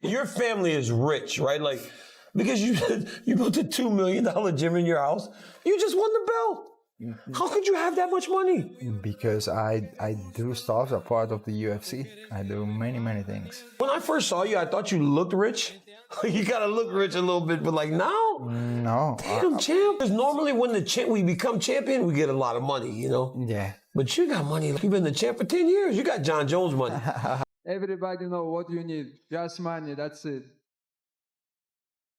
Your family is rich, right? Like, because you built a $2 million gym in your house. You just won the belt. How could you have that much money? Because I do stuff as part of the UFC. I do many things. When I first saw you, I thought you looked rich. You gotta look rich a little bit, but like now, No. damn champ. Because normally when we become champion, we get a lot of money, you know. Yeah. But you got money. You've been the champ for 10 years. You got John Jones money. Everybody know what you need. Just money. That's it.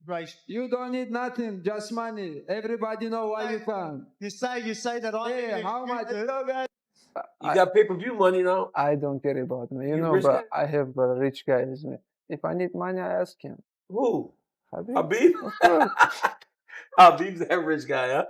Right. You don't need nothing. Just money. Everybody know why you come. You say that on Hey, how much? You got pay-per-view money now. I don't care about money. You You know, rich but guy? I have a rich guy. If I need money, I ask him. Who? Habib? Habib? Of course. Habib's that rich guy, huh?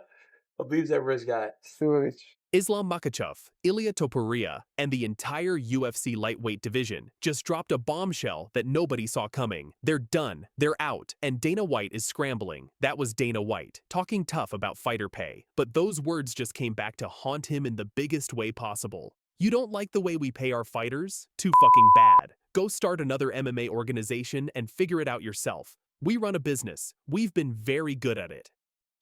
Habib's that rich guy. Still rich. Islam Makhachev, Ilia Topuria, and the entire UFC lightweight division just dropped a bombshell that nobody saw coming. They're done, they're out, and Dana White is scrambling. That was Dana White, talking tough about fighter pay. But those words just came back to haunt him in the biggest way possible. You don't like the way we pay our fighters? Too fucking bad. Go start another MMA organization and figure it out yourself. We run a business. We've been very good at it.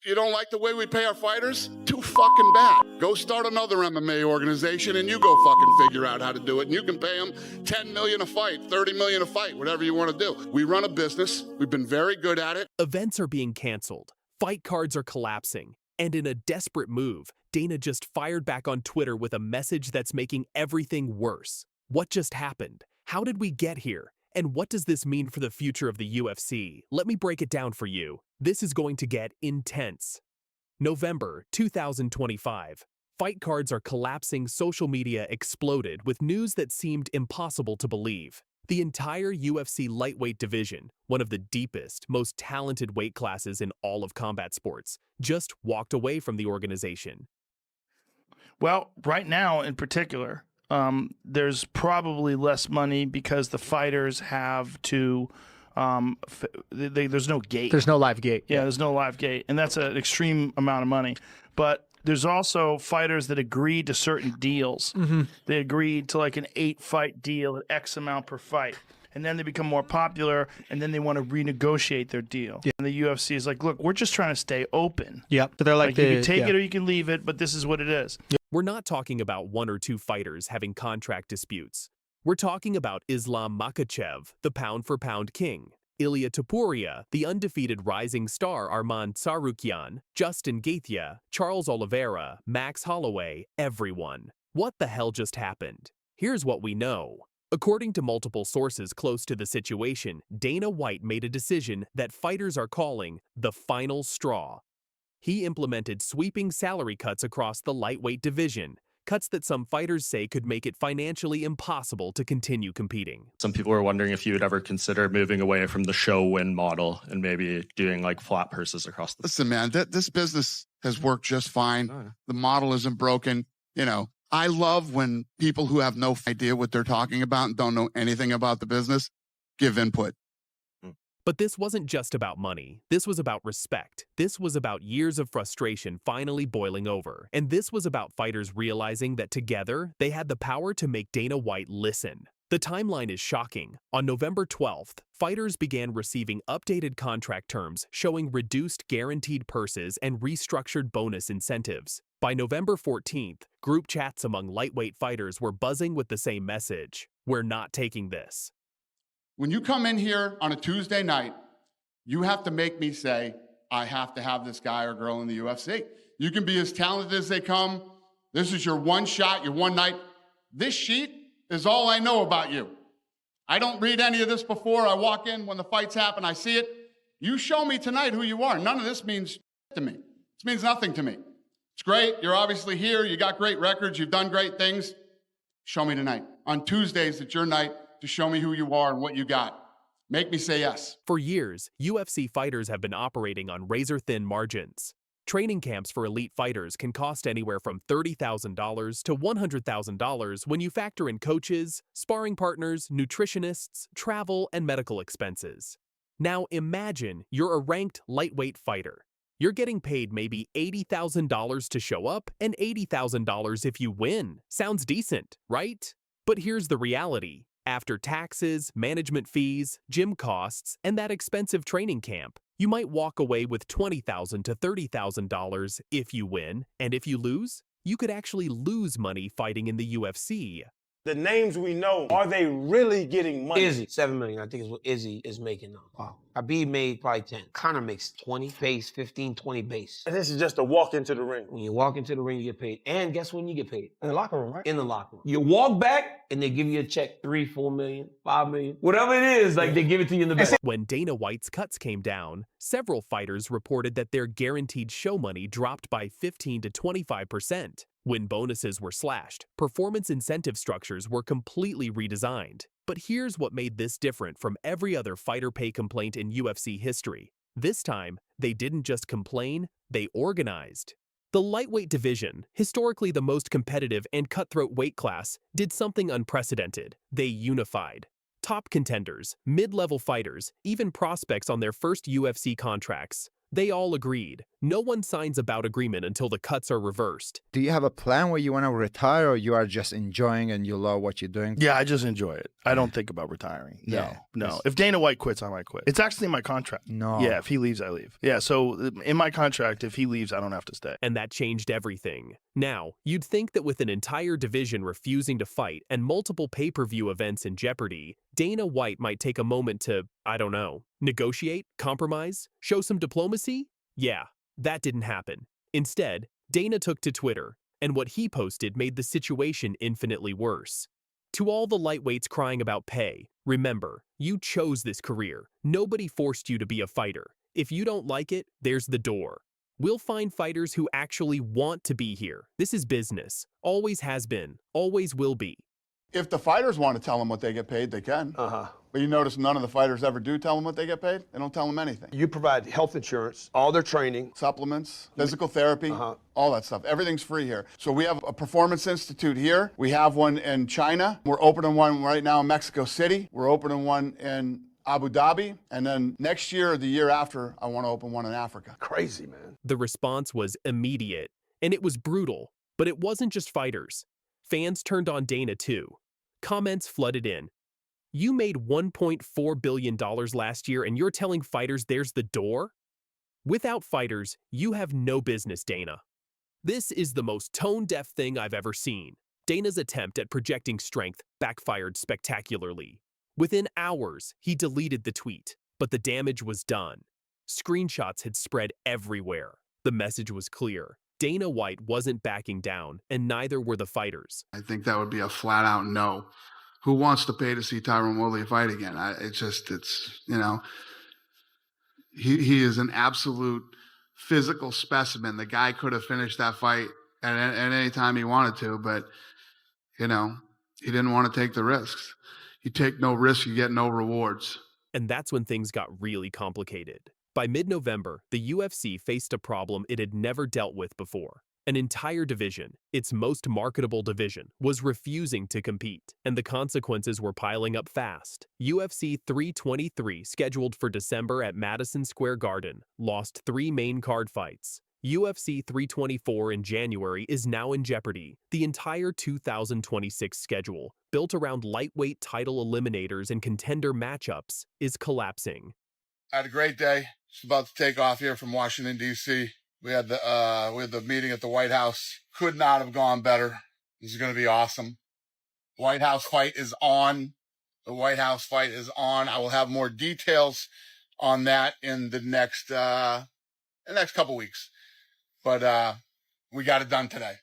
You don't like the way we pay our fighters? Too fucking bad. Go start another MMA organization and you go fucking figure out how to do it. And you can pay them $10 million a fight, $30 million a fight, whatever you want to do. We run a business. We've been very good at it. Events are being canceled. Fight cards are collapsing. And in a desperate move, Dana just fired back on Twitter with a message that's making everything worse. What just happened? How did we get here? And what does this mean for the future of the UFC? Let me break it down for you. This is going to get intense. November 2025. Fight cards are collapsing. Social media exploded with news that seemed impossible to believe. The entire UFC lightweight division, one of the deepest, most talented weight classes in all of combat sports, just walked away from the organization. Well, right now in particular, there's probably less money because the fighters have to, there's no gate. There's no live gate. Yeah, there's no live gate. And that's an extreme amount of money. But there's also fighters that agreed to certain deals. They agreed to like an 8-fight deal at X amount per fight. And then they become more popular, and then they want to renegotiate their deal. Yeah. And the UFC is like, look, we're just trying to stay open. Yep. So they're like you can take it or you can leave it, but this is what it is. We're not talking about 1 or 2 fighters having contract disputes. We're talking about Islam Makhachev, the pound-for-pound king, Ilia Topuria, the undefeated rising star Arman Tsarukyan, Justin Gaethje, Charles Oliveira, Max Holloway, everyone. What the hell just happened? Here's what we know. According to multiple sources close to the situation, Dana White made a decision that fighters are calling the final straw. He implemented sweeping salary cuts across the lightweight division, cuts that some fighters say could make it financially impossible to continue competing. Some people are wondering if you would ever consider moving away from the show win model and maybe doing like flat purses across the... Listen, man, this business has worked just fine. The model isn't broken. You know, I love when people who have no idea what they're talking about and don't know anything about the business give input. But this wasn't just about money. This was about respect. This was about years of frustration finally boiling over. And this was about fighters realizing that together, they had the power to make Dana White listen. The timeline is shocking. On November 12th, fighters began receiving updated contract terms showing reduced guaranteed purses and restructured bonus incentives. By November 14th, group chats among lightweight fighters were buzzing with the same message: "We're not taking this." When you come in here on a Tuesday night, you have to make me say, I have to have this guy or girl in the UFC. You can be as talented as they come. This is your one shot, your one night. This sheet is all I know about you. I don't read any of this before I walk in. When the fights happen, I see it. You show me tonight who you are. None of this means to me. This means nothing to me. It's great. You're obviously here. You got great records. You've done great things. Show me tonight. On Tuesdays, it's your night to show me who you are and what you got. Make me say yes. For years, UFC fighters have been operating on razor-thin margins. Training camps for elite fighters can cost anywhere from $30,000 to $100,000 when you factor in coaches, sparring partners, nutritionists, travel, and medical expenses. Now imagine you're a ranked lightweight fighter. You're getting paid maybe $80,000 to show up and $80,000 if you win. Sounds decent, right? But here's the reality. After taxes, management fees, gym costs, and that expensive training camp, you might walk away with $20,000 to $30,000 if you win, and if you lose, you could actually lose money fighting in the UFC. The names we know, are they really getting money? Izzy, $7 million, I think is what Izzy is making now. Wow. Khabib made probably 10. Conor makes 20 base, 15, 20 base. And this is just a walk into the ring. When you walk into the ring, you get paid. And guess when you get paid? In the locker room, right? In the locker room. You walk back and they give you a check, 3, 4 million, 5 million, whatever it is, like they give it to you in the back. When Dana White's cuts came down, several fighters reported that their guaranteed show money dropped by 15 to 25%. When bonuses were slashed, performance incentive structures were completely redesigned. But here's what made this different from every other fighter pay complaint in UFC history. This time, they didn't just complain, they organized. The lightweight division, historically the most competitive and cutthroat weight class, did something unprecedented. They unified. Top contenders, mid-level fighters, even prospects on their first UFC contracts. They all agreed. No one signs a bout agreement until the cuts are reversed. Do you have a plan where you want to retire, or you are just enjoying and you love what you're doing? Yeah, I just enjoy it. I don't think about retiring. Yeah. No. If Dana White quits, I might quit. It's actually in my contract. No. Yeah, if he leaves, I leave. Yeah, so in my contract, if he leaves, I don't have to stay. And that changed everything. Now, you'd think that with an entire division refusing to fight and multiple pay-per-view events in jeopardy, Dana White might take a moment to, I don't know, negotiate, compromise, show some diplomacy? Yeah, that didn't happen. Instead, Dana took to Twitter, and what he posted made the situation infinitely worse. To all the lightweights crying about pay, remember, you chose this career. Nobody forced you to be a fighter. If you don't like it, there's the door. We'll find fighters who actually want to be here. This is business. Always has been. Always will be. If the fighters want to tell them what they get paid, they can. But you notice none of the fighters ever do tell them what they get paid? They don't tell them anything. You provide health insurance, all their training. Supplements, physical therapy, all that stuff. Everything's free here. So we have a performance institute here. We have one in China. We're opening one right now in Mexico City. We're opening one in Abu Dhabi. And then next year or the year after, I want to open one in Africa. Crazy, man. The response was immediate, and it was brutal. But it wasn't just fighters. Fans turned on Dana too. Comments flooded in. You made $1.4 billion last year and you're telling fighters there's the door? Without fighters, you have no business, Dana. This is the most tone-deaf thing I've ever seen. Dana's attempt at projecting strength backfired spectacularly. Within hours, he deleted the tweet, but the damage was done. Screenshots had spread everywhere. The message was clear. Dana White wasn't backing down, and neither were the fighters. I think that would be a flat-out no. Who wants to pay to see Tyron Woodley fight again? He is an absolute physical specimen. The guy could have finished that fight at any time he wanted to, but, he didn't want to take the risks. You take no risks, you get no rewards. And that's when things got really complicated. By mid-November, the UFC faced a problem it had never dealt with before. An entire division, its most marketable division, was refusing to compete, and the consequences were piling up fast. UFC 323, scheduled for December at Madison Square Garden, lost 3 main card fights. UFC 324 in January is now in jeopardy. The entire 2026 schedule, built around lightweight title eliminators and contender matchups, is collapsing. I had a great day. Just about to take off here from Washington, D.C. We had the meeting at the White House. Could not have gone better. This is going to be awesome. White House fight is on. The White House fight is on. I will have more details on that in the next couple weeks. But we got it done today.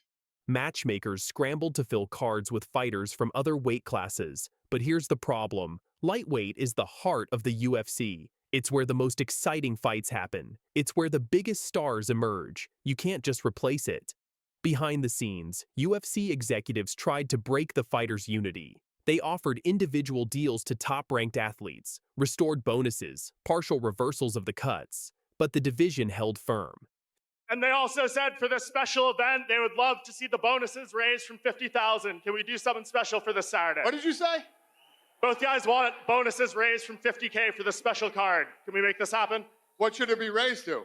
Matchmakers scrambled to fill cards with fighters from other weight classes. But here's the problem. Lightweight is the heart of the UFC. It's where the most exciting fights happen. It's where the biggest stars emerge. You can't just replace it. Behind the scenes, UFC executives tried to break the fighters' unity. They offered individual deals to top-ranked athletes, restored bonuses, partial reversals of the cuts, but the division held firm. And they also said for this special event, they would love to see the bonuses raised from $50,000. Can we do something special for this Saturday? What did you say? Both guys want bonuses raised from $50K for this special card. Can we make this happen? What should it be raised to?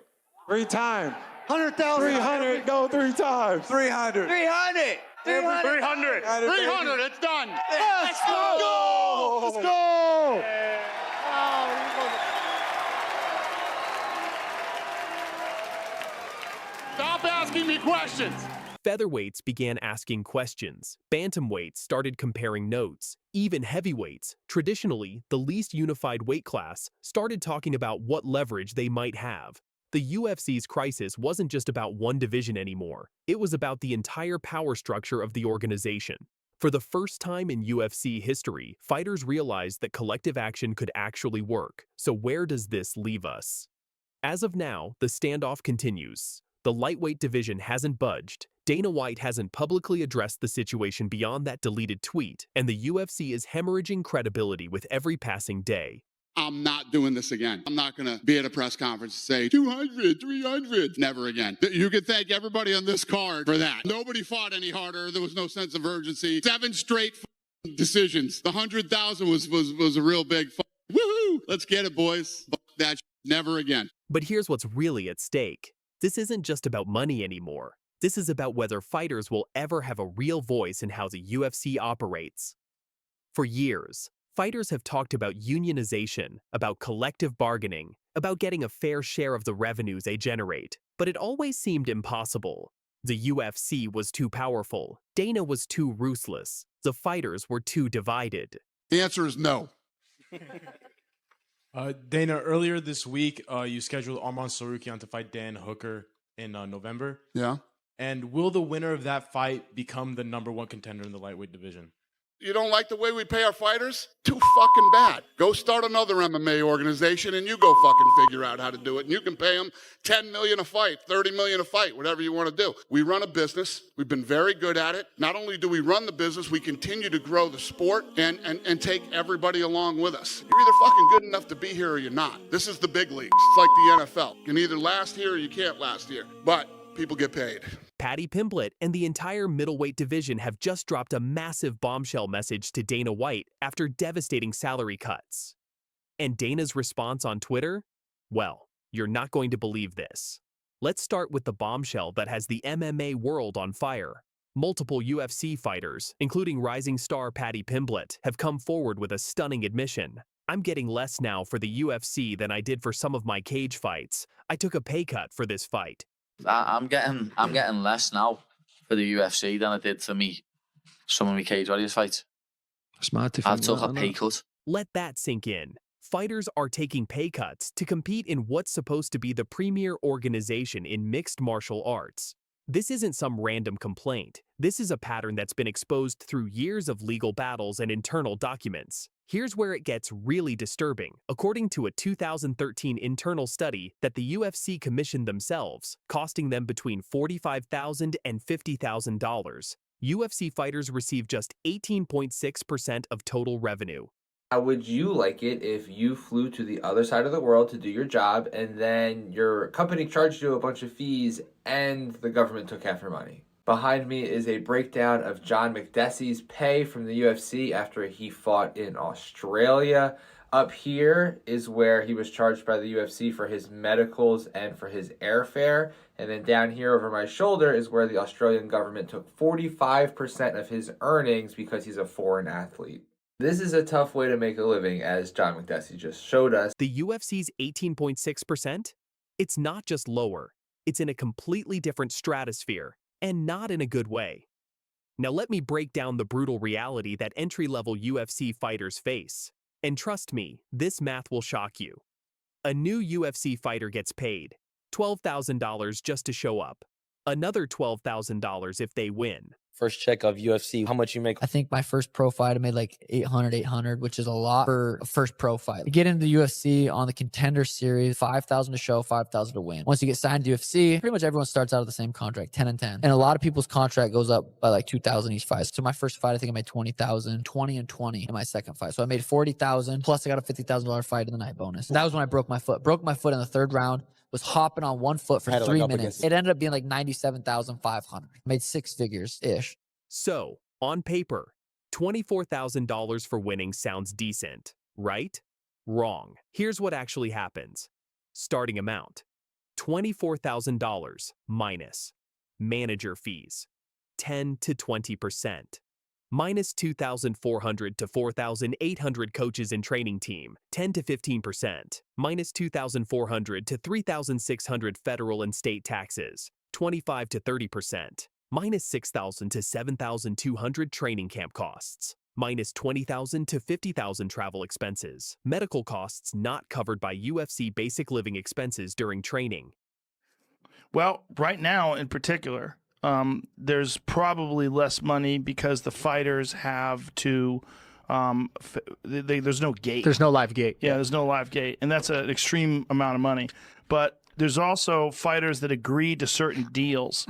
3 times. 100,000. 300. Go 3 times. 300. 300. 300. 300, it's done. Let's go! Let's go! Stop asking me questions. Featherweights began asking questions. Bantamweights started comparing notes. Even heavyweights, traditionally the least unified weight class, started talking about what leverage they might have. The UFC's crisis wasn't just about one division anymore. It was about the entire power structure of the organization. For the first time in UFC history, fighters realized that collective action could actually work. So where does this leave us? As of now, the standoff continues. The lightweight division hasn't budged. Dana White hasn't publicly addressed the situation beyond that deleted tweet, and the UFC is hemorrhaging credibility with every passing day. I'm not doing this again. I'm not going to be at a press conference and say 200, 300. Never again. You can thank everybody on this card for that. Nobody fought any harder. There was no sense of urgency. 7 straight decisions. The 100,000 was a real big woohoo. Let's get it, boys. That never again. But here's what's really at stake. This isn't just about money anymore. This is about whether fighters will ever have a real voice in how the UFC operates. For years, fighters have talked about unionization, about collective bargaining, about getting a fair share of the revenues they generate, but it always seemed impossible. The UFC was too powerful, Dana was too ruthless, the fighters were too divided. The answer is no. Dana, earlier this week, you scheduled Arman Tsarukyan to fight Dan Hooker in November. Yeah. And will the winner of that fight become the #1 contender in the lightweight division? You don't like the way we pay our fighters? Too fucking bad. Go start another MMA organization and you go fucking figure out how to do it. And you can pay them $10 million a fight, $30 million a fight, whatever you want to do. We run a business. We've been very good at it. Not only do we run the business, we continue to grow the sport and take everybody along with us. You're either fucking good enough to be here or you're not. This is the big leagues. It's like the NFL. You can either last here or you can't last here. But people get paid. Paddy Pimblett and the entire middleweight division have just dropped a massive bombshell message to Dana White after devastating salary cuts. And Dana's response on Twitter? Well, you're not going to believe this. Let's start with the bombshell that has the MMA world on fire. Multiple UFC fighters, including rising star Paddy Pimblett, have come forward with a stunning admission. I'm getting less now for the UFC than I did for some of my cage fights. I took a pay cut for this fight. I'm getting less now for the UFC than I did for some of my cage warriors fights. I've took a pay cut. Let that sink in. Fighters are taking pay cuts to compete in what's supposed to be the premier organization in mixed martial arts. This isn't some random complaint. This is a pattern that's been exposed through years of legal battles and internal documents. Here's where it gets really disturbing. According to a 2013 internal study that the UFC commissioned themselves, costing them between $45,000 and $50,000, UFC fighters receive just 18.6% of total revenue. How would you like it if you flew to the other side of the world to do your job and then your company charged you a bunch of fees and the government took half your money? Behind me is a breakdown of John McDessie's pay from the UFC after he fought in Australia. Up here is where he was charged by the UFC for his medicals and for his airfare. And then down here over my shoulder is where the Australian government took 45% of his earnings because he's a foreign athlete. This is a tough way to make a living, as John McDessie just showed us. The UFC's 18.6%? It's not just lower. It's in a completely different stratosphere. And not in a good way. Now let me break down the brutal reality that entry-level UFC fighters face. And trust me, this math will shock you. A new UFC fighter gets paid $12,000 just to show up. Another $12,000 if they win. First check of UFC, how much you make? I think my first pro fight I made like 800, which is a lot for a first pro fight. You get into the UFC on the Contender Series, 5,000 to show, 5,000 to win. Once you get signed to UFC, pretty much everyone starts out of the same contract, 10 and 10. And a lot of people's contract goes up by like 2,000 each fight. So my first fight, I think I made 20,000, 20 and 20 in my second fight. So I made 40,000 plus I got a $50,000 fight in the night bonus. And that was when I broke my foot. Broke my foot in the third round. Was hopping on one foot for 3 minutes. It ended up being like 97,500. Made 6 figures-ish. So, on paper, $24,000 for winning sounds decent, right? Wrong. Here's what actually happens. Starting amount, $24,000 minus manager fees, 10 to 20%. Minus 2,400 to 4,800 coaches and training team, 10 to 15%. Minus 2,400 to 3,600 federal and state taxes, 25 to 30%. Minus 6,000 to 7,200 training camp costs. Minus 20,000 to 50,000 travel expenses. Medical costs not covered by UFC basic living expenses during training. Well, right now in particular, there's probably less money because the fighters have to. There's no gate. There's no live gate. Yeah, there's no live gate, and that's an extreme amount of money. But there's also fighters that agree to certain deals.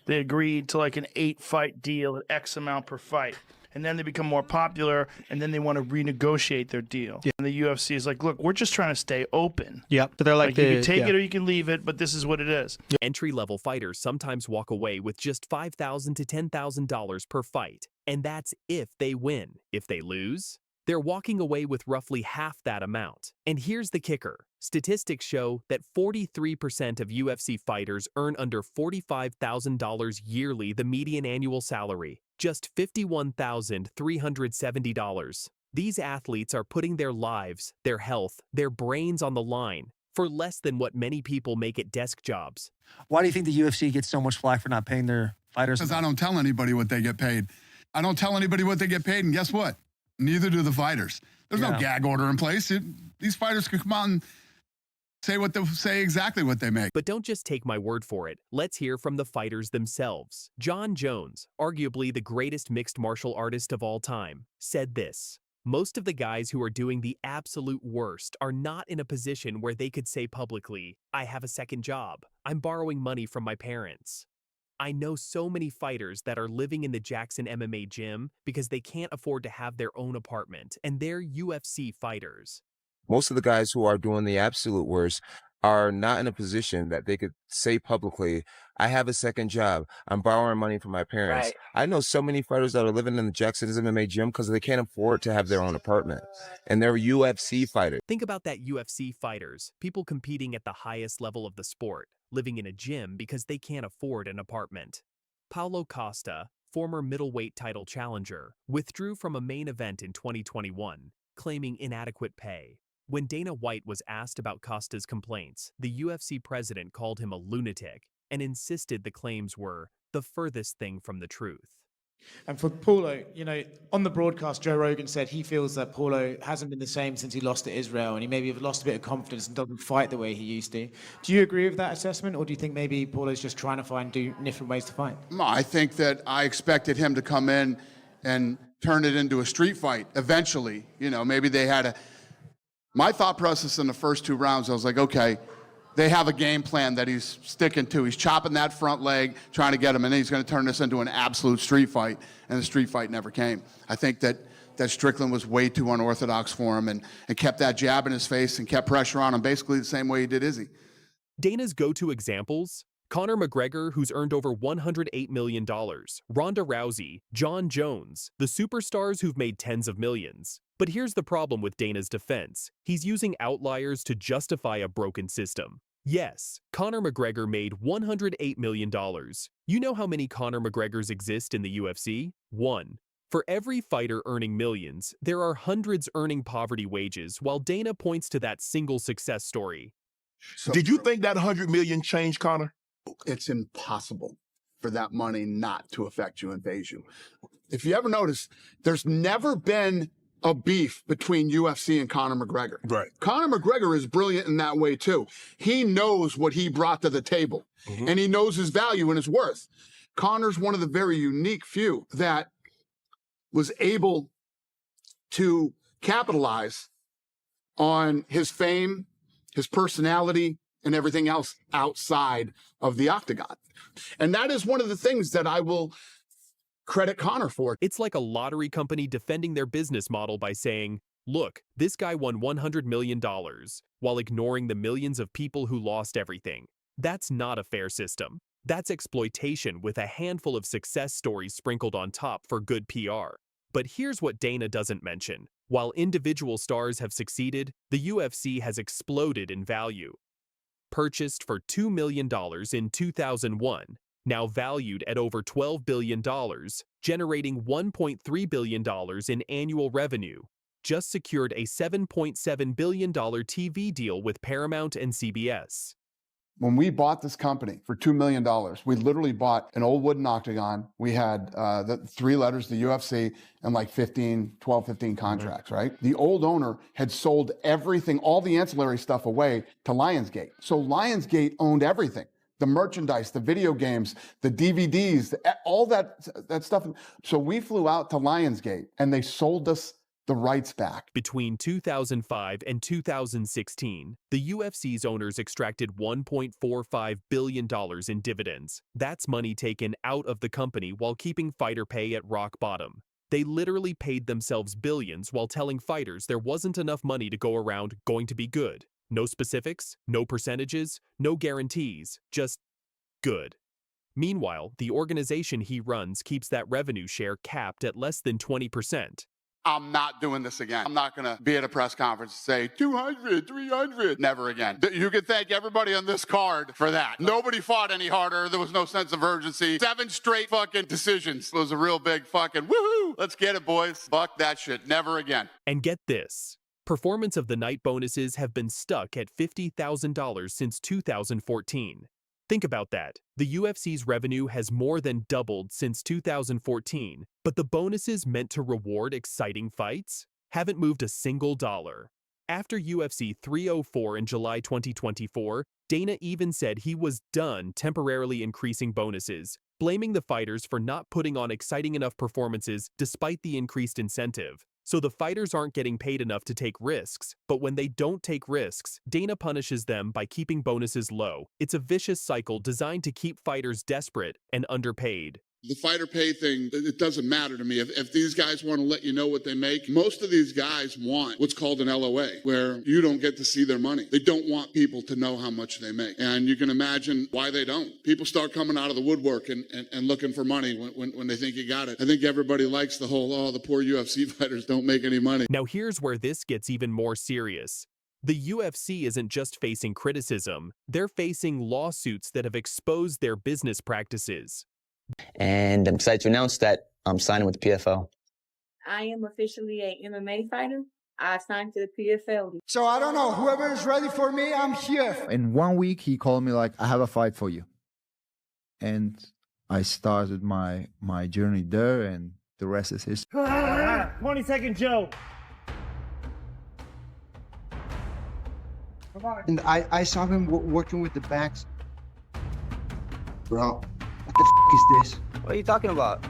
They agreed to like an 8-fight deal at X amount per fight. And then they become more popular, and then they want to renegotiate their deal. Yeah. And the UFC is like, look, we're just trying to stay open. Yep. So they're like you can take it or you can leave it, but this is what it is. Entry-level fighters sometimes walk away with just $5,000 to $10,000 per fight. And that's if they win. If they lose, they're walking away with roughly half that amount. And here's the kicker. Statistics show that 43% of UFC fighters earn under $45,000 yearly, the median annual salary. Just $51,370. These athletes are putting their lives, their health, their brains on the line for less than what many people make at desk jobs. Why do you think the UFC gets so much flack for not paying their fighters? Because I don't tell anybody what they get paid. I don't tell anybody what they get paid, and guess what? Neither do the fighters. There's no gag order in place. These fighters can come out and say exactly what they make. But don't just take my word for it. Let's hear from the fighters themselves. John Jones, arguably the greatest mixed martial artist of all time, said this: most of the guys who are doing the absolute worst are not in a position where they could say publicly, I have a second job. I'm borrowing money from my parents. I know so many fighters that are living in the Jackson MMA gym because they can't afford to have their own apartment, and they're UFC fighters. Most of the guys who are doing the absolute worst are not in a position that they could say publicly, I have a second job. I'm borrowing money from my parents. Right. I know so many fighters that are living in the Jackson's MMA gym because they can't afford to have their own apartment. And they're UFC fighters. Think about that UFC fighters, people competing at the highest level of the sport, living in a gym because they can't afford an apartment. Paulo Costa, former middleweight title challenger, withdrew from a main event in 2021, claiming inadequate pay. When Dana White was asked about Costa's complaints, the UFC president called him a lunatic and insisted the claims were the furthest thing from the truth. And for Paulo, you know, on the broadcast, Joe Rogan said he feels that Paulo hasn't been the same since he lost to Israel, and he maybe have lost a bit of confidence and doesn't fight the way he used to. Do you agree with that assessment, or do you think maybe Paulo's just trying to find different ways to fight? No, I think that I expected him to come in and turn it into a street fight eventually. You know, maybe they had a... My thought process in the first 2 rounds, I was like, okay, they have a game plan that he's sticking to. He's chopping that front leg, trying to get him, and then he's going to turn this into an absolute street fight, and the street fight never came. I think that Strickland was way too unorthodox for him and kept that jab in his face and kept pressure on him basically the same way he did Izzy. Dana's go-to examples? Conor McGregor, who's earned over $108 million, Ronda Rousey, John Jones, the superstars who've made tens of millions. But here's the problem with Dana's defense. He's using outliers to justify a broken system. Yes, Conor McGregor made $108 million. You know how many Conor McGregors exist in the UFC? 1. For every fighter earning millions, there are hundreds earning poverty wages, while Dana points to that single success story. Did you think that 100 million changed, Conor? It's impossible for that money not to affect you and phase you. If you ever notice, there's never been a beef between UFC and Conor McGregor. Right. Conor McGregor is brilliant in that way too. He knows what he brought to the table, and he knows his value and his worth. Conor's one of the very unique few that was able to capitalize on his fame, his personality, and everything else outside of the octagon. And that is one of the things that I will credit Conor for. It's like a lottery company defending their business model by saying, look, this guy won $100 million, while ignoring the millions of people who lost everything. That's not a fair system. That's exploitation with a handful of success stories sprinkled on top for good PR. But here's what Dana doesn't mention. While individual stars have succeeded, the UFC has exploded in value. Purchased for $2 million in 2001, now valued at over $12 billion, generating $1.3 billion in annual revenue, just secured a $7.7 billion TV deal with Paramount and CBS. When we bought this company for $2 million, we literally bought an old wooden octagon. We had the 3 letters, the UFC, and like 12, 15 contracts, right? The old owner had sold everything, all the ancillary stuff away to Lionsgate. So Lionsgate owned everything. The merchandise, the video games, the DVDs, all that stuff. So we flew out to Lionsgate and they sold us the rights back. Between 2005 and 2016, the UFC's owners extracted $1.45 billion in dividends. That's money taken out of the company while keeping fighter pay at rock bottom. They literally paid themselves billions while telling fighters there wasn't enough money to go around going to be good. No specifics, no percentages, no guarantees, just good. Meanwhile, the organization he runs keeps that revenue share capped at less than 20%. I'm not doing this again. I'm not going to be at a press conference and say 200, 300. Never again. You can thank everybody on this card for that. Nobody fought any harder. There was no sense of urgency. 7 straight fucking decisions. It was a real big fucking woohoo. Let's get it, boys. Fuck that shit. Never again. And get this. Performance of the night bonuses have been stuck at $50,000 since 2014. Think about that. The UFC's revenue has more than doubled since 2014, but the bonuses meant to reward exciting fights haven't moved a single dollar. After UFC 304 in July 2024, Dana even said he was done temporarily increasing bonuses, blaming the fighters for not putting on exciting enough performances despite the increased incentive. So the fighters aren't getting paid enough to take risks, but when they don't take risks, Dana punishes them by keeping bonuses low. It's a vicious cycle designed to keep fighters desperate and underpaid. The fighter pay thing, it doesn't matter to me. If these guys want to let you know what they make, most of these guys want what's called an LOA, where you don't get to see their money. They don't want people to know how much they make. And you can imagine why they don't. People start coming out of the woodwork and looking for money when they think you got it. I think everybody likes the whole, oh, the poor UFC fighters don't make any money. Now here's where this gets even more serious. The UFC isn't just facing criticism, they're facing lawsuits that have exposed their business practices. And I'm excited to announce that I'm signing with the PFL. I am officially a MMA fighter. I signed to the PFL. So I don't know, whoever is ready for me, I'm here. In 1 week, he called me like, I have a fight for you. And I started my journey there, and the rest is history. 20-second joke. And I saw him working with the backs. Bro, what the f is this? What are you talking about?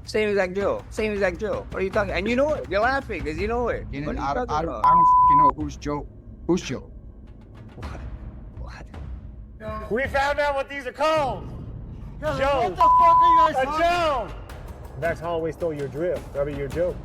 Same exact drill. Same exact drill. What are you talking? And you know it. You're laughing because you know it. What are you talking about? I don't f***ing know who's Joe. Who's Joe? What? We found out what these are called. Joe. What the fuck are you guys talking about? Max Holloway stole your drill. That'll be your joke.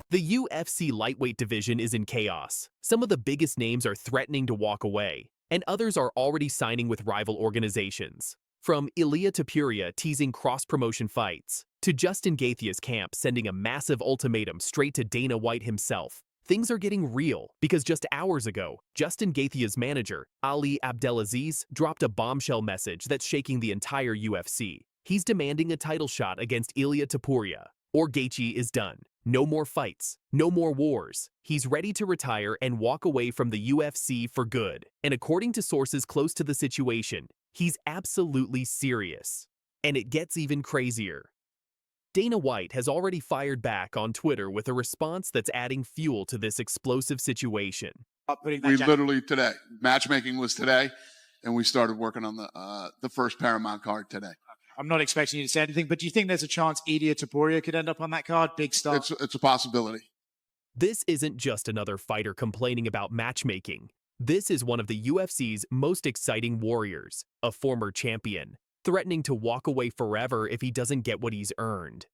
The UFC lightweight division is in chaos. Some of the biggest names are threatening to walk away, and others are already signing with rival organizations. From Ilia Topuria teasing cross-promotion fights, to Justin Gaethje's camp sending a massive ultimatum straight to Dana White himself, things are getting real because just hours ago, Justin Gaethje's manager, Ali Abdelaziz, dropped a bombshell message that's shaking the entire UFC. He's demanding a title shot against Ilia Topuria, or Gaethje is done. No more fights, no more wars. He's ready to retire and walk away from the UFC for good. And according to sources close to the situation, he's absolutely serious. And it gets even crazier. Dana White has already fired back on Twitter with a response that's adding fuel to this explosive situation. We literally today, matchmaking was today, and we started working on the first Paramount card today. I'm not expecting you to say anything, but do you think there's a chance Ilia Topuria could end up on that card? Big star. It's a possibility. This isn't just another fighter complaining about matchmaking. This is one of the UFC's most exciting warriors, a former champion, threatening to walk away forever if he doesn't get what he's earned.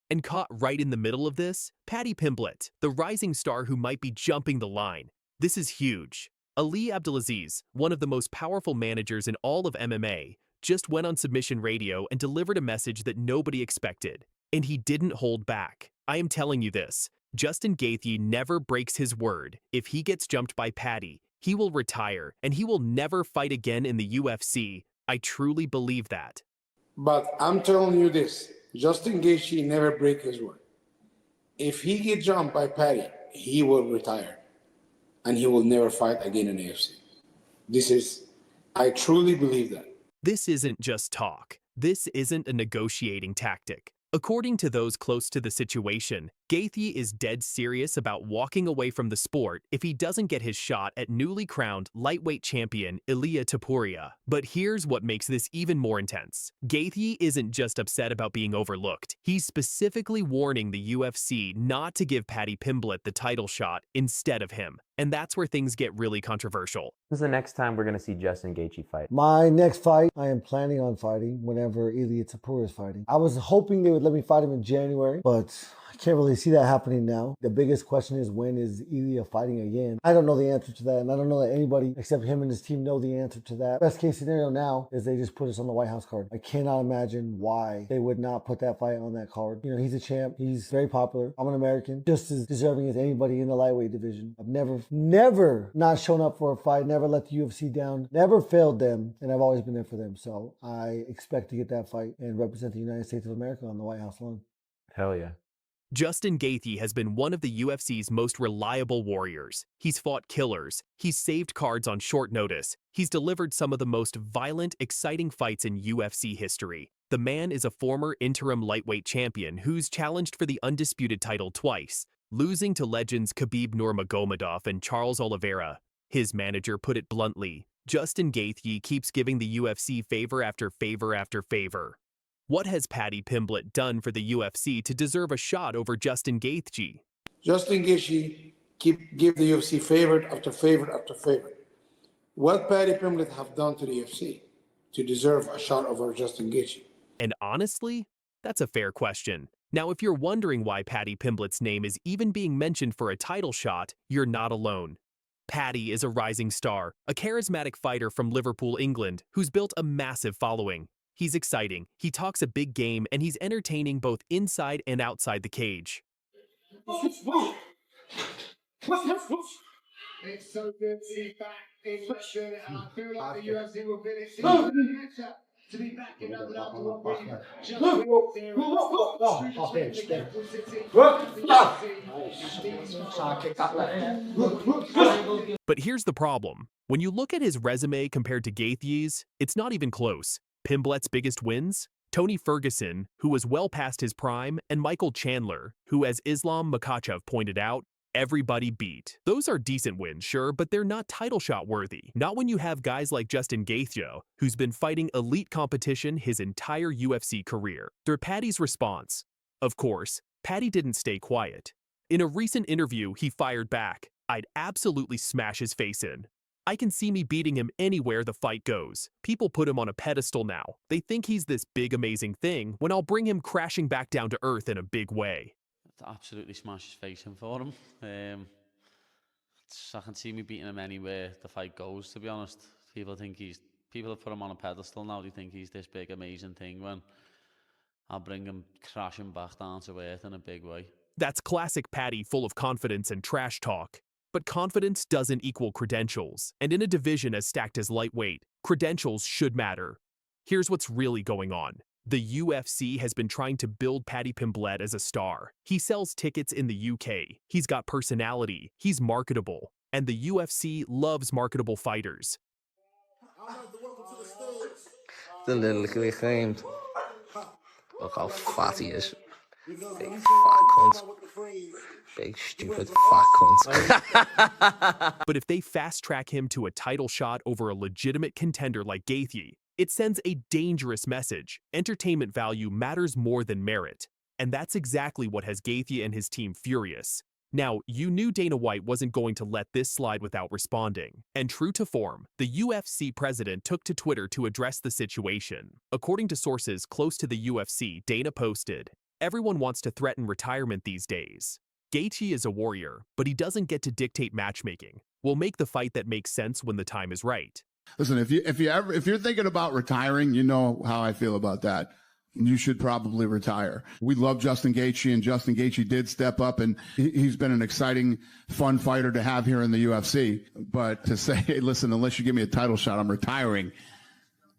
And caught right in the middle of this, Paddy Pimblett, the rising star who might be jumping the line. This is huge. Ali Abdelaziz, one of the most powerful managers in all of MMA, just went on Submission Radio and delivered a message that nobody expected. And he didn't hold back. I am telling you this, Justin Gaethje never breaks his word. If he gets jumped by Paddy, he will retire and he will never fight again in the UFC. I truly believe that. But I'm telling you this, Justin Gaethje never break his word. If he get jumped by Paddy, he will retire. And he will never fight again in AFC. I truly believe that. This isn't just talk. This isn't a negotiating tactic. According to those close to the situation, Gaethje is dead serious about walking away from the sport if he doesn't get his shot at newly crowned lightweight champion Ilia Topuria. But here's what makes this even more intense. Gaethje isn't just upset about being overlooked. He's specifically warning the UFC not to give Paddy Pimblett the title shot instead of him. And that's where things get really controversial. When's the next time we're going to see Justin Gaethje fight? My next fight, I am planning on fighting whenever Ilia Topuria is fighting. I was hoping they would let me fight him in January, but I can't really see that happening now. The biggest question is, when is Ilia fighting again? I don't know the answer to that, and I don't know that anybody except him and his team know the answer to that. Best case scenario now is they just put us on the White House card. I cannot imagine why they would not put that fight on that card. You know, he's a champ. He's very popular. I'm an American, just as deserving as anybody in the lightweight division. I've never not shown up for a fight, never let the UFC down, never failed them, and I've always been there for them. So I expect to get that fight and represent the United States of America on the White House lawn. Hell yeah. Justin Gaethje has been one of the UFC's most reliable warriors. He's fought killers. He's saved cards on short notice. He's delivered some of the most violent, exciting fights in UFC history. The man is a former interim lightweight champion who's challenged for the undisputed title twice, losing to legends Khabib Nurmagomedov and Charles Oliveira. His manager put it bluntly, Justin Gaethje keeps giving the UFC favor after favor after favor. What has Paddy Pimblett done for the UFC to deserve a shot over Justin Gaethje? Justin Gaethje give the UFC favorite after favorite after favorite. What Paddy Pimblett have done to the UFC to deserve a shot over Justin Gaethje? And honestly, that's a fair question. Now, if you're wondering why Paddy Pimblett's name is even being mentioned for a title shot, you're not alone. Paddy is a rising star, a charismatic fighter from Liverpool, England, who's built a massive following. He's exciting, he talks a big game, and he's entertaining both inside and outside the cage. It's so good to be back in London, and I feel like the UFC will be this season. To be back in London after what we just went. But here's the problem. When you look at his resume compared to Gaethje's, it's not even close. Pimblett's biggest wins? Tony Ferguson, who was well past his prime, and Michael Chandler, who, as Islam Makhachev pointed out, everybody beat. Those are decent wins, sure, but they're not title shot worthy. Not when you have guys like Justin Gaethje, who's been fighting elite competition his entire UFC career. To Paddy's response, of course, Paddy didn't stay quiet. In a recent interview, he fired back, "I'd absolutely smash his face in. I can see me beating him anywhere the fight goes. People put him on a pedestal now. They think he's this big, amazing thing, when I'll bring him crashing back down to earth in a big way." Absolutely smash his face in for him. I can see me beating him anywhere the fight goes, to be honest. People have put him on a pedestal now. They think he's this big, amazing thing, when I'll bring him crashing back down to earth in a big way. That's classic Paddy, full of confidence and trash talk. But confidence doesn't equal credentials, and in a division as stacked as lightweight, credentials should matter. Here's what's really going on. The UFC has been trying to build Paddy Pimblett as a star. He sells tickets in the UK. He's got personality. He's marketable. And the UFC loves marketable fighters. The little reclaimed. Look how fat he is. Big fat cunt. Big stupid fat cunt. But if they fast-track him to a title shot over a legitimate contender like Gaethje, it sends a dangerous message. Entertainment value matters more than merit. And that's exactly what has Gaethje and his team furious. Now, you knew Dana White wasn't going to let this slide without responding. And true to form, the UFC president took to Twitter to address the situation. According to sources close to the UFC, Dana posted, "Everyone wants to threaten retirement these days. Gaethje is a warrior, but he doesn't get to dictate matchmaking. We'll make the fight that makes sense when the time is right." Listen, if you're thinking about retiring, you know how I feel about that. You should probably retire. We love Justin Gaethje, and Justin Gaethje did step up, and he's been an exciting, fun fighter to have here in the UFC. But to say, hey, listen, unless you give me a title shot, I'm retiring.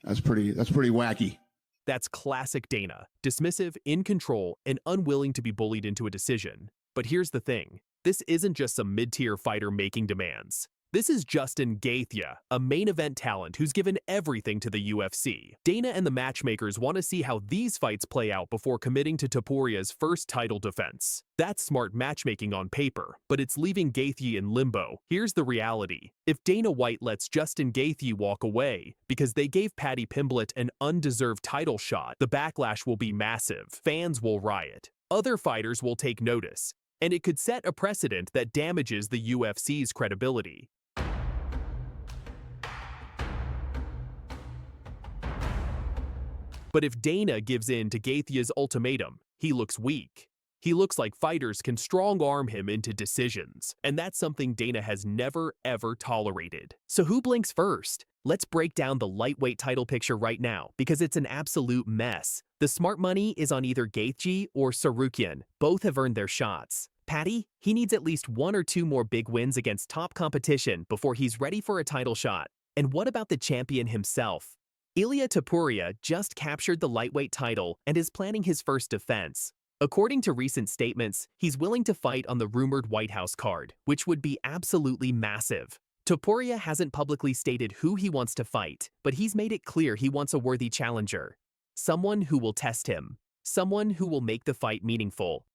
That's pretty wacky. That's classic Dana, dismissive, in control, and unwilling to be bullied into a decision. But here's the thing. This isn't just some mid-tier fighter making demands. This is Justin Gaethje, a main event talent who's given everything to the UFC. Dana and the matchmakers want to see how these fights play out before committing to Topuria's first title defense. That's smart matchmaking on paper, but it's leaving Gaethje in limbo. Here's the reality. If Dana White lets Justin Gaethje walk away because they gave Paddy Pimblett an undeserved title shot, the backlash will be massive. Fans will riot. Other fighters will take notice, and it could set a precedent that damages the UFC's credibility. But if Dana gives in to Gaethje's ultimatum, he looks weak. He looks like fighters can strong-arm him into decisions, and that's something Dana has never, ever tolerated. So who blinks first? Let's break down the lightweight title picture right now, because it's an absolute mess. The smart money is on either Gaethje or Tsarukyan. Both have earned their shots. Paddy, he needs at least 1 or 2 more big wins against top competition before he's ready for a title shot. And what about the champion himself? Ilia Topuria just captured the lightweight title and is planning his first defense. According to recent statements, he's willing to fight on the rumored White House card, which would be absolutely massive. Topuria hasn't publicly stated who he wants to fight, but he's made it clear he wants a worthy challenger. Someone who will test him. Someone who will make the fight meaningful.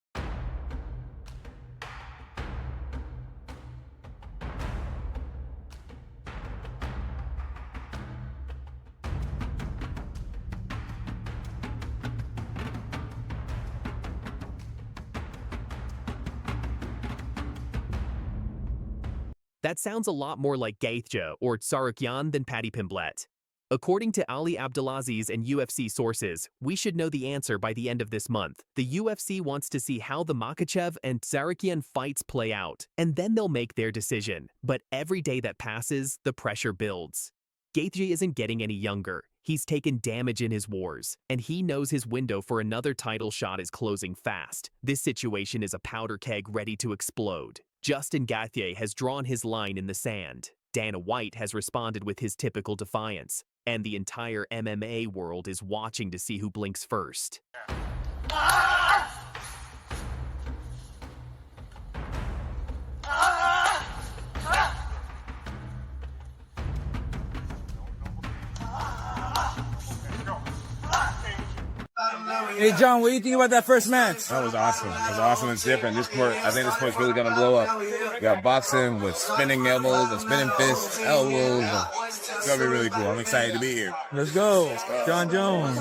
That sounds a lot more like Gaethje or Tsarukyan than Paddy Pimblett. According to Ali Abdelaziz and UFC sources, we should know the answer by the end of this month. The UFC wants to see how the Makhachev and Tsarukyan fights play out, and then they'll make their decision. But every day that passes, the pressure builds. Gaethje isn't getting any younger. He's taken damage in his wars, and he knows his window for another title shot is closing fast. This situation is a powder keg ready to explode. Justin Gaethje has drawn his line in the sand. Dana White has responded with his typical defiance, and the entire MMA world is watching to see who blinks first. Hey, John, what do you think about that first match? That was awesome. It was awesome. It's different. This sport, I think this sport's really going to blow up. We got boxing with spinning elbows and spinning fists, elbows. It's going to be really cool. I'm excited to be here. Let's go. John Jones.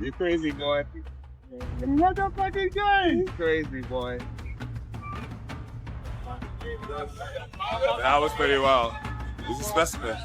You crazy, boy. Motherfucking game! You crazy, boy. That was pretty well. He's a specimen.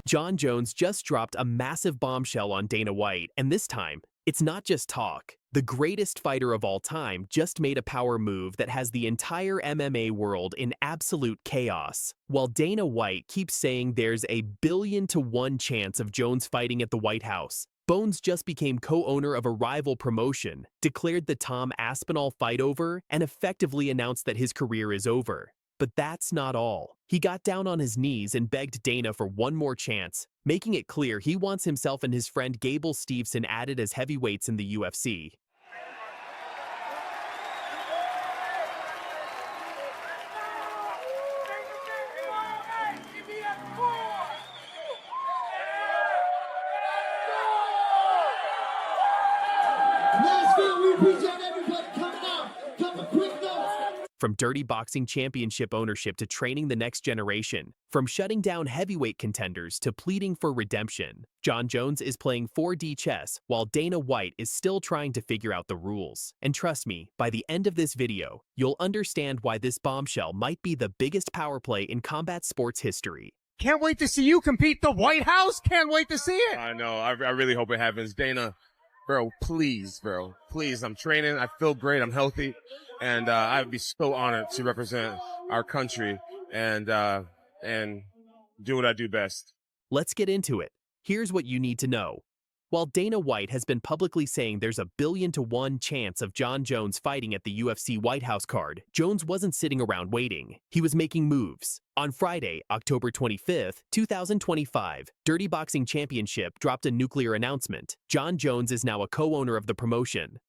Jon Jones just dropped a massive bombshell on Dana White, and this time, it's not just talk. The greatest fighter of all time just made a power move that has the entire MMA world in absolute chaos. While Dana White keeps saying there's a 1,000,000,000 chance of Jones fighting at the White House, Bones just became co-owner of a rival promotion, declared the Tom Aspinall fight over, and effectively announced that his career is over. But that's not all. He got down on his knees and begged Dana for one more chance, making it clear he wants himself and his friend Gable Steveson added as heavyweights in the UFC. From Dirty Boxing Championship ownership to training the next generation, from shutting down heavyweight contenders to pleading for redemption, Jon Jones is playing 4D chess while Dana White is still trying to figure out the rules. And trust me, by the end of this video, you'll understand why this bombshell might be the biggest power play in combat sports history. Can't wait to see you compete the White House. Can't wait to see it. I know. I really hope it happens. Dana, bro, please, bro. Please, I'm training. I feel great. I'm healthy. And I'd be so honored to represent our country and do what I do best. Let's get into it. Here's what you need to know. While Dana White has been publicly saying there's a 1,000,000,000 chance of Jon Jones fighting at the UFC White House card, Jones wasn't sitting around waiting. He was making moves. On Friday, October 25th, 2025, Dirty Boxing Championship dropped a nuclear announcement. Jon Jones is now a co-owner of the promotion.